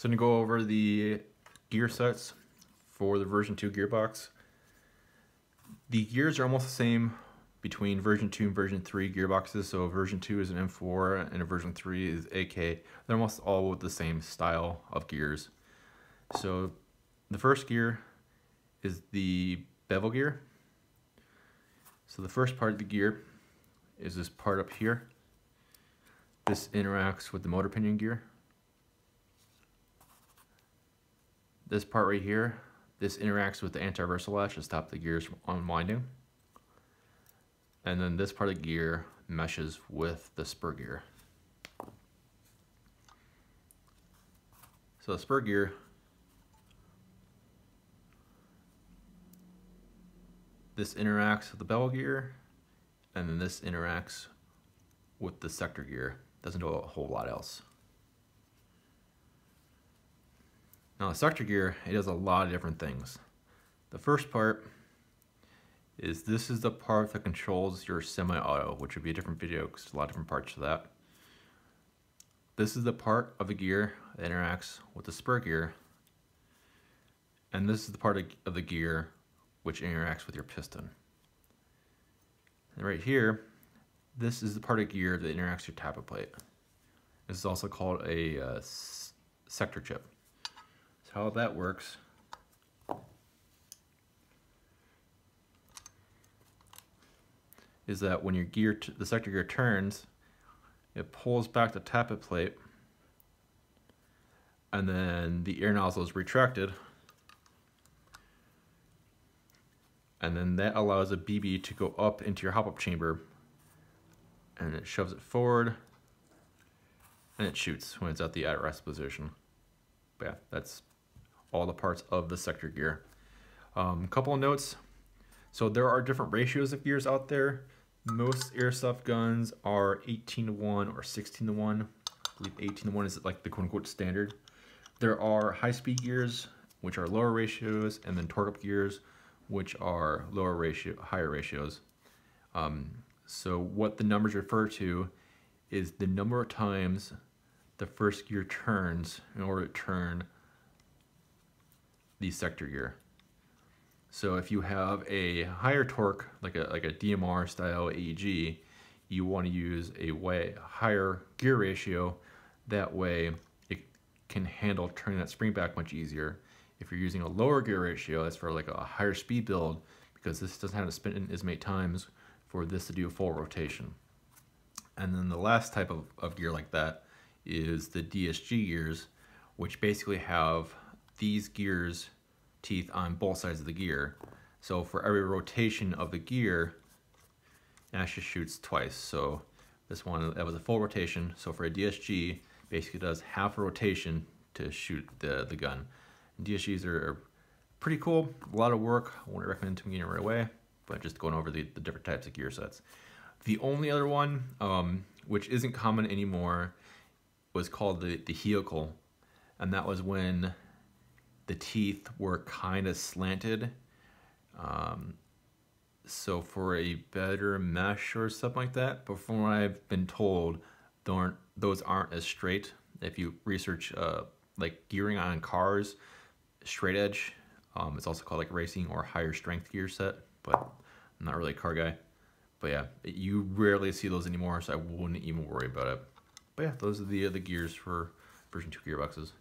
So I'm going to go over the gear sets for the version 2 gearbox. The gears are almost the same between version 2 and version 3 gearboxes. So version 2 is an M4 and a version 3 is AK. They're almost all the same style of gears. So the first gear is the bevel gear. So the first part of the gear is this part up here. This interacts with the motor pinion gear. This part right here, this interacts with the anti-reversal latch to stop the gears from unwinding. And then this part of the gear meshes with the spur gear. So the spur gear this interacts with the bevel gear, and then this interacts with the sector gear. Doesn't do a whole lot else. Now the sector gear, it does a lot of different things. The first part is this is the part that controls your semi-auto, which would be a different video because there's a lot of different parts to that. This is the part of the gear that interacts with the spur gear, and this is the part of the gear which interacts with your piston. And right here, this is the part of gear that interacts with your tappet plate. This is also called a sector chip. So how that works is that when your gear, the sector gear turns, it pulls back the tappet plate, and then the air nozzle is retracted, and then that allows a BB to go up into your hop-up chamber, and it shoves it forward, and it shoots when it's at the at-rest position. But yeah, that's all the parts of the sector gear. Couple of notes. So there are different ratios of gears out there. Most airsoft guns are 18:1 or 16:1. I believe 18:1 is like the quote-unquote standard. There are high-speed gears, which are lower ratios, and then torque-up gears, which are higher ratios. So what the numbers refer to is the number of times the first gear turns in order to turn the sector gear. So if you have a higher torque, like a DMR style AEG, you want to use a way higher gear ratio. That way it can handle turning that spring back much easier. If you're using a lower gear ratio, that's for like a higher speed build, because this doesn't have to spin in as many times for this to do a full rotation. And then the last type of gear like that is the DSG gears, which basically have these gears teeth on both sides of the gear. So for every rotation of the gear, it actually shoots twice. So this one, that was a full rotation. So for a DSG, basically does half a rotation to shoot the gun. And DSGs are pretty cool, a lot of work. I wouldn't recommend taking it right away, but just going over the different types of gear sets. The only other one, which isn't common anymore, was called the helical, and that was when the teeth were kind of slanted. So for a better mesh or something like that, but from what I've been told, those aren't as straight. If you research like gearing on cars, straight edge, it's also called like racing or higher strength gear set, but I'm not really a car guy. But yeah, you rarely see those anymore, so I wouldn't even worry about it. But yeah, those are the gears for version 2 gearboxes.